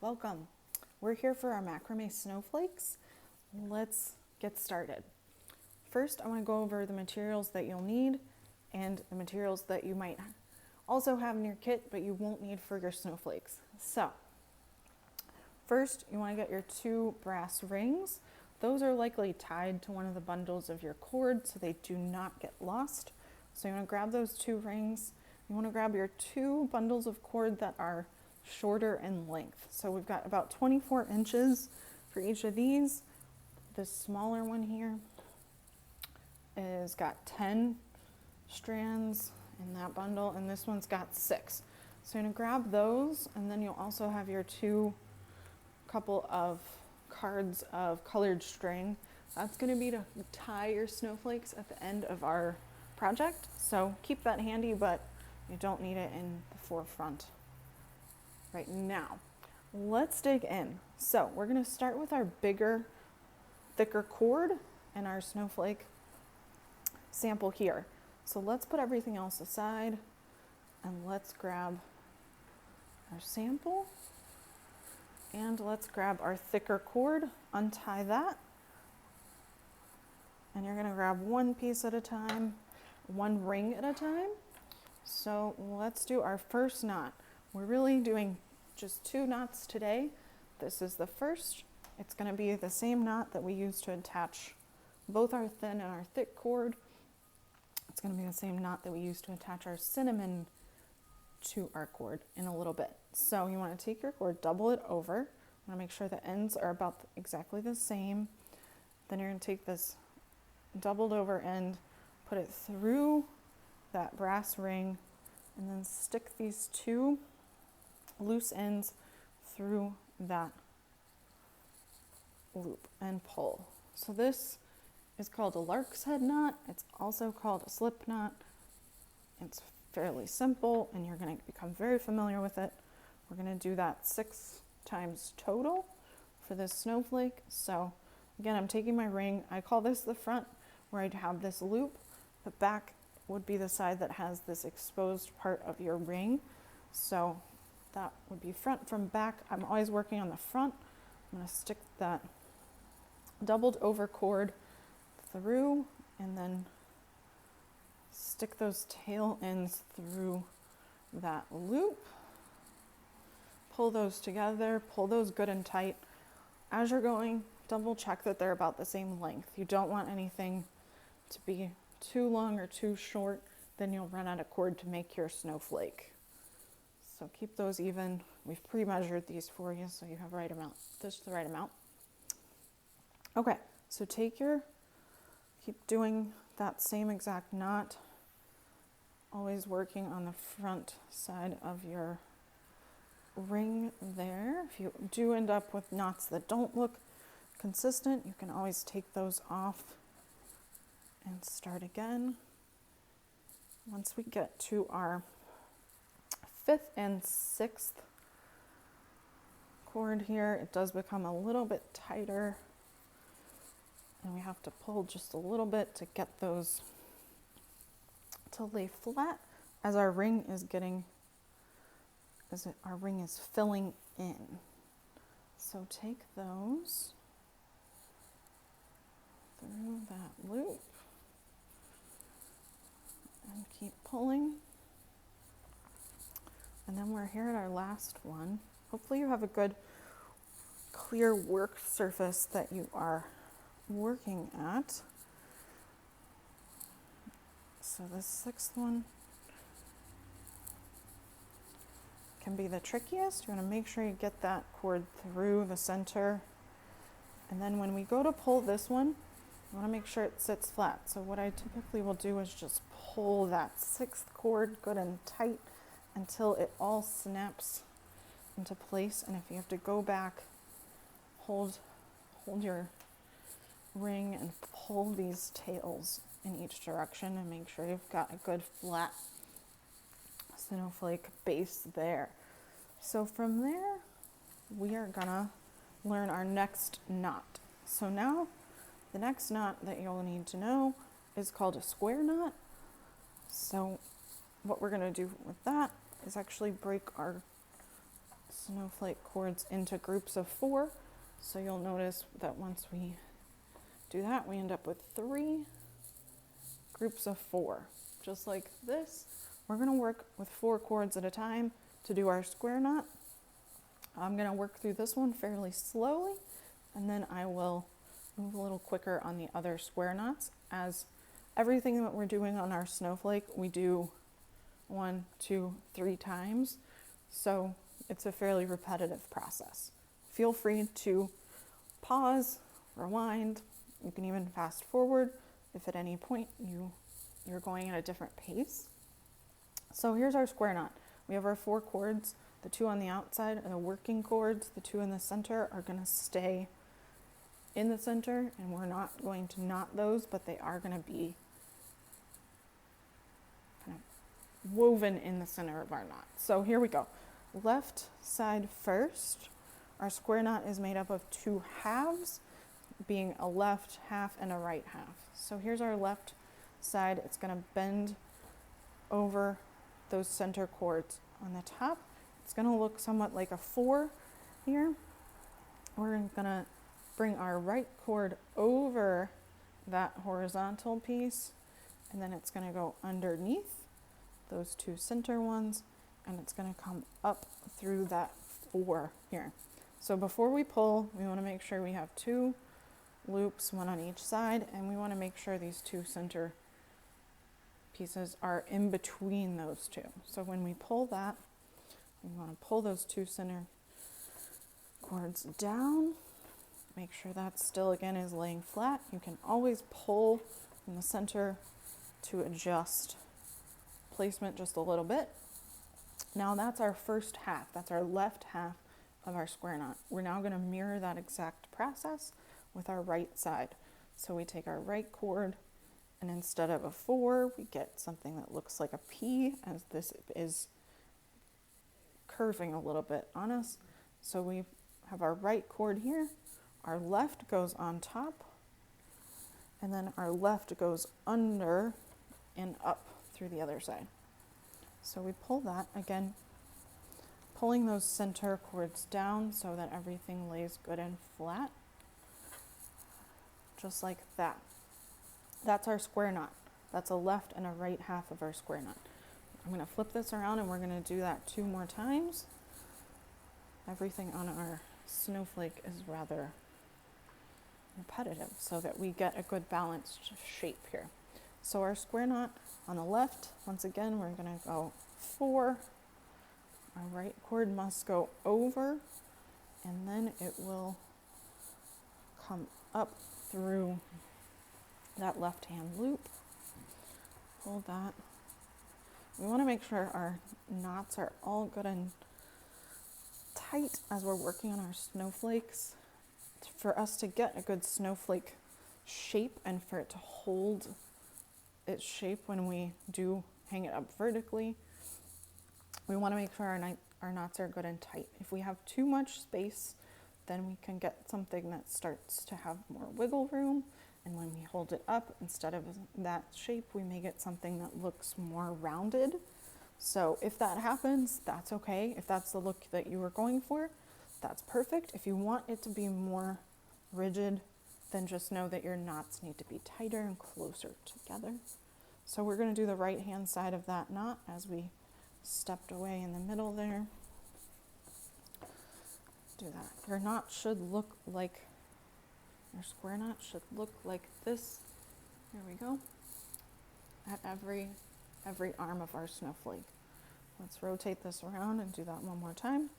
welcome. We're here for our Macrame Snowflakes. Let's get started. First, I want to go over the materials that you'll need and the materials that you might also have in your kit, but you won't need for your snowflakes. So, first, you want to get your 2 brass rings. Those are likely tied to one of the bundles of your cord so they do not get lost. So you want to grab those 2 rings. You want to grab your 2 bundles of cord that are shorter in length. So we've got about 24 inches for each of these. This smaller one here is got 10 strands in that bundle, and this one's got 6. So you're going to grab those, and then you'll also have your 2 couple of cards of colored string. That's going to be to tie your snowflakes at the end of our project. So keep that handy, but you don't need it in the forefront right now. Let's dig in. So we're going to start with our bigger, thicker cord and our snowflake sample here. So let's put everything else aside and let's grab our sample and let's grab our thicker cord, untie that, and you're going to grab one piece at a time, one ring at a time. So let's do our first knot. We're really doing just 2 knots today. This is the first. It's going to be the same knot that we use to attach both our thin and our thick cord. It's going to be the same knot that we use to attach our cinnamon to our cord in a little bit. So you want to take your cord, double it over. You want to make sure the ends are about exactly the same. Then you're going to take this doubled over end, put it through that brass ring, and then stick these 2 loose ends through that loop and pull. So this is called a lark's head knot. It's also called a slip knot. It's fairly simple and you're going to become very familiar with it. We're going to do that 6 times total for this snowflake. So again, I'm taking my ring. I call this the front, where I'd have this loop. The back would be the side that has this exposed part of your ring. So that would be front from back. I'm always working on the front. I'm going to stick that doubled over cord through and then stick those tail ends through that loop. Pull those together, pull those good and tight. As you're going, double check that they're about the same length. You don't want anything to be too long or too short, then you'll run out of cord to make your snowflake. So keep those even. We've pre-measured these for you, so you have the right amount, just the right amount. Okay, so keep doing that same exact knot, always working on the front side of your ring there. If you do end up with knots that don't look consistent, you can always take those off and start again. Once we get to our 5th and 6th cord here, it does become a little bit tighter and we have to pull just a little bit to get those to lay flat as our ring is filling in. So take those through that loop and keep pulling. And then we're here at our last one. Hopefully you have a good clear work surface that you are working at. So the 6th one can be the trickiest. You want to make sure you get that cord through the center. And then when we go to pull this one, you want to make sure it sits flat. So what I typically will do is just pull that 6th cord good and tight until it all snaps into place. And if you have to go back, hold your ring and pull these tails in each direction and make sure you've got a good flat snowflake base there. So from there, we are gonna learn our next knot. So now the next knot that you'll need to know is called a square knot. So what we're gonna do with that is actually break our snowflake cords into groups of 4. So you'll notice that once we do that, we end up with 3 groups of 4. Just like this, we're going to work with 4 cords at a time to do our square knot. I'm going to work through this one fairly slowly, and then I will move a little quicker on the other square knots. As everything that we're doing on our snowflake, we do 1, 2, 3 times. So it's a fairly repetitive process. Feel free to pause, rewind. You can even fast forward if at any point you're going at a different pace. So here's our square knot. We have our 4 cords. The 2 on the outside are the working cords. The 2 in the center are going to stay in the center, and we're not going to knot those, but they are going to be kind of woven in the center of our knot. So here we go. Left side first. Our square knot is made up of 2 halves, being a left half and a right half. So here's our left side. It's going to bend over those center cords on the top. It's going to look somewhat like a 4 here. We're going to bring our right cord over that horizontal piece, and then it's going to go underneath those 2 center ones, and it's going to come up through that 4 here. So before we pull, we want to make sure we have 2 loops, 1 on each side, and we want to make sure these 2 center pieces are in between those 2. So when we pull that, we want to pull those 2 center cords down. Make sure that still again is laying flat. You can always pull in the center to adjust placement just a little bit. Now that's our first half. That's our left half of our square knot. We're now going to mirror that exact process with our right side. So we take our right cord, and instead of a 4, we get something that looks like a P, as this is curving a little bit on us. So we have our right cord here, our left goes on top, and then our left goes under and up through the other side. So we pull that, again, pulling those center cords down so that everything lays good and flat, just like that. That's our square knot. That's a left and a right half of our square knot. I'm going to flip this around, and we're going to do that 2 more times. Everything on our snowflake is rather repetitive so that we get a good balanced shape here. So our square knot on the left, once again, we're going to go 4. Our right cord must go over, and then it will come up through that left hand loop. Pull that. We want to make sure our knots are all good and tight as we're working on our snowflakes. For us to get a good snowflake shape and for it to hold its shape when we do hang it up vertically, we want to make sure our knots are good and tight. If we have too much space, then we can get something that starts to have more wiggle room, and when we hold it up, instead of that shape, we may get something that looks more rounded. So if that happens, that's okay. If that's the look that you were going for, that's perfect. If you want it to be more rigid, then just know that your knots need to be tighter and closer together. So we're going to do the right hand side of that knot as we stepped away in the middle there. Do that. Your knot should look like, your square knot should look like this. Here we go. At every arm of our snowflake. Let's rotate this around and do that one more time.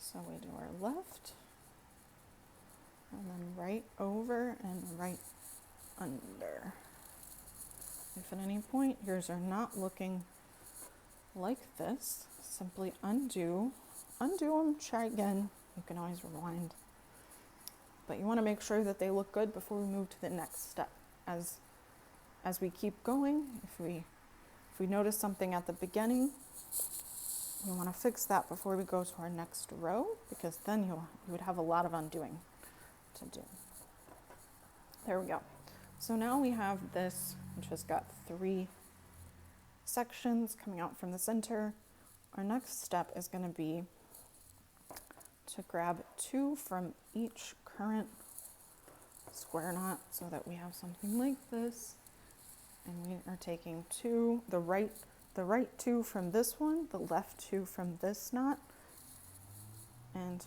So we do our left, and then right over and right under. If at any point yours are not looking like this, simply undo them, try again. You can always rewind. But you want to make sure that they look good before we move to the next step. As we keep going, if we notice something at the beginning, we want to fix that before we go to our next row, because then you would have a lot of undoing to do. There we go. So now we have this, which has got 3 sections coming out from the center. Our next step is going to be to grab 2 from each current square knot so that we have something like this. And we are taking 2, the right 2 from this one, the left 2 from this knot, and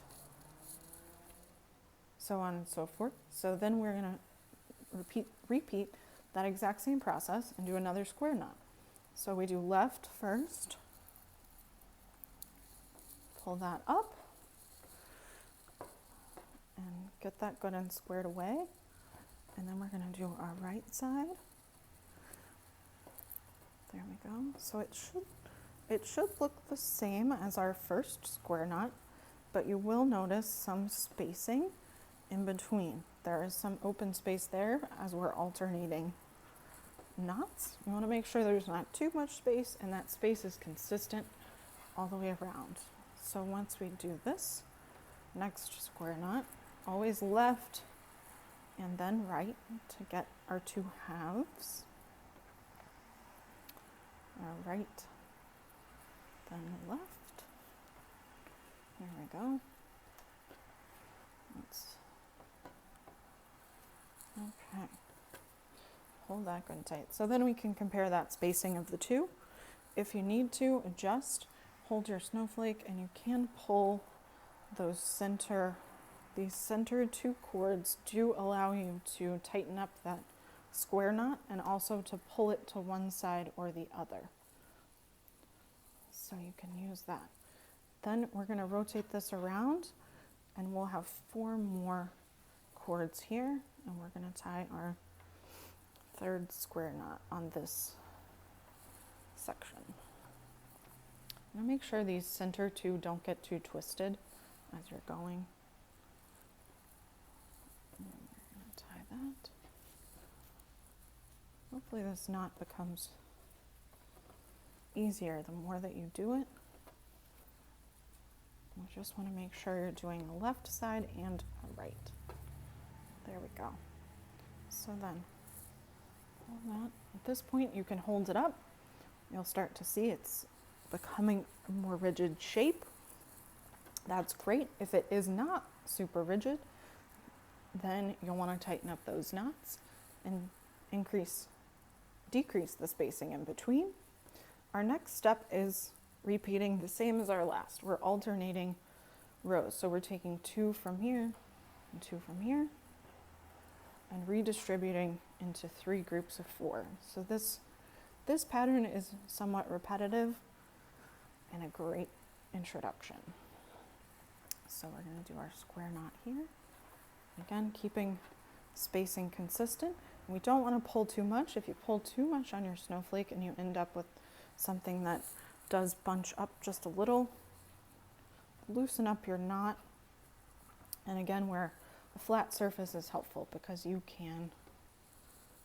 so on and so forth. So then we're going to repeat that exact same process and do another square knot. So we do left first, pull that up, and get that good and squared away. And then we're going to do our right side. There we go. So it should look the same as our first square knot, but you will notice some spacing in between. There is some open space there as we're alternating knots. You want to make sure there's not too much space and that space is consistent all the way around. So once we do this next square knot, always left and then right to get our 2 halves. Our right, then left. There we go. Okay. Hold that good and tight. So then we can compare that spacing of the 2. If you need to adjust, hold your snowflake and you can pull these center 2 cords do allow you to tighten up that square knot and also to pull it to one side or the other. So you can use that. Then we're going to rotate this around and we'll have 4 more cords here and we're going to tie our 3rd square knot on this section. Now make sure these center 2 don't get too twisted as you're going. And we're going to tie that. Hopefully this knot becomes easier the more that you do it. You just want to make sure you're doing the left side and right. There we go. So then, hold that. At this point you can hold it up. You'll start to see it's becoming a more rigid shape. That's great. If it is not super rigid, then you'll want to tighten up those knots and decrease the spacing in between. Our next step is repeating the same as our last. We're alternating rows. So we're taking 2 from here and 2 from here and redistributing into 3 groups of 4. So this pattern is somewhat repetitive and a great introduction. So we're going to do our square knot here. Again, keeping spacing consistent. We don't want to pull too much. If you pull too much on your snowflake and you end up with something that does bunch up just a little, loosen up your knot. And again, where a flat surface is helpful because you can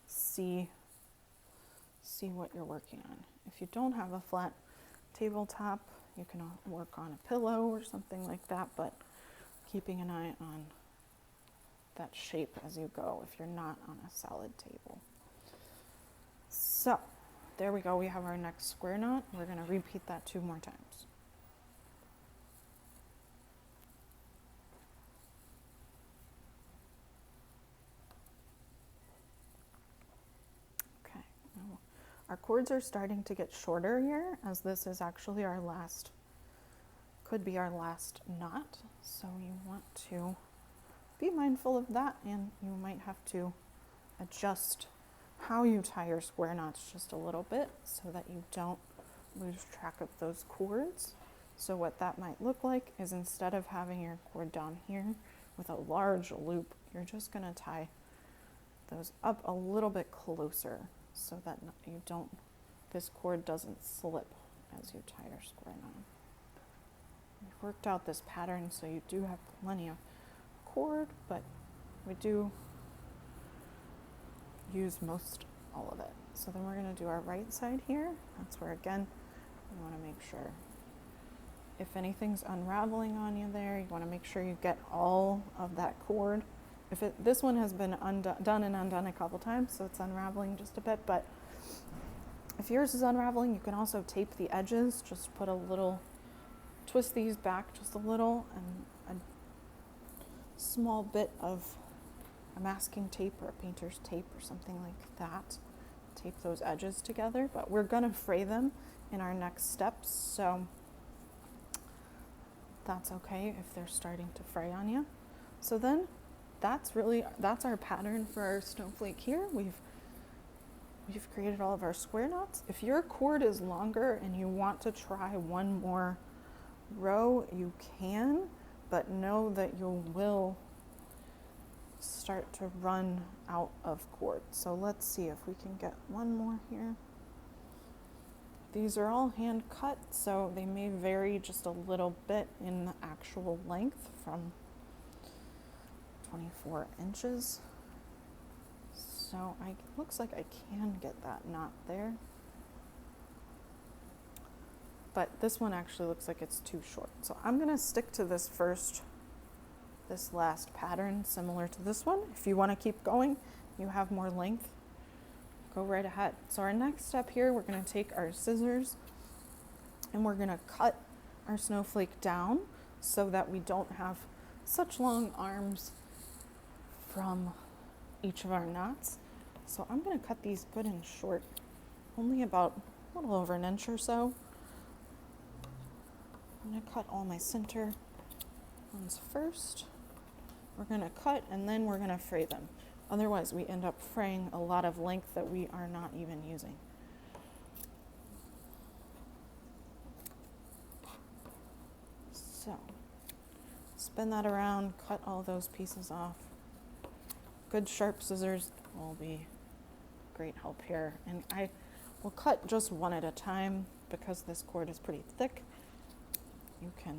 see what you're working on. If you don't have a flat tabletop, you can work on a pillow or something like that, but keeping an eye on that shape as you go if you're not on a solid table. So there we go, we have our next square knot. We're going to repeat that 2 more times. Okay, now our cords are starting to get shorter here as this is actually our last, could be our last knot. So you want to be mindful of that, and you might have to adjust how you tie your square knots just a little bit so that you don't lose track of those cords. So what that might look like is instead of having your cord down here with a large loop, you're just going to tie those up a little bit closer so that this cord doesn't slip as you tie your square knot. We've worked out this pattern so you do have plenty of cord, but we do use all of it. So then we're going to do our right side here. That's where, again, you want to make sure if anything's unraveling on you there, you want to make sure you get all of that cord. This one has been done and undone a couple times, so it's unraveling just a bit, but If yours is unraveling, you can also tape the edges. Just put a little, twist these back just a little, and a small bit of a masking tape or a painter's tape or something like that. Tape those edges together, but we're gonna fray them in our next steps, so that's okay if they're starting to fray on you. So then that's our pattern for our snowflake here. We've created all of our square knots. If your cord is longer and you want to try one more row, you can, but know that you will start to run out of cord. So let's see if we can get one more here. These are all hand cut, so they may vary just a little bit in the actual length from 24 inches. So looks like I can get that knot there. But this one actually looks like it's too short. So I'm gonna stick to this last pattern similar to this one. If you wanna keep going, you have more length, go right ahead. So our next step here, we're gonna take our scissors and we're gonna cut our snowflake down so that we don't have such long arms from each of our knots. So I'm gonna cut these good and short, only about a little over an inch or so. I'm gonna cut all my center ones first. We're gonna cut and then we're gonna fray them. Otherwise we end up fraying a lot of length that we are not even using. So spin that around, cut all those pieces off. Good sharp scissors will be great help here. And I will cut just one at a time because this cord is pretty thick. You can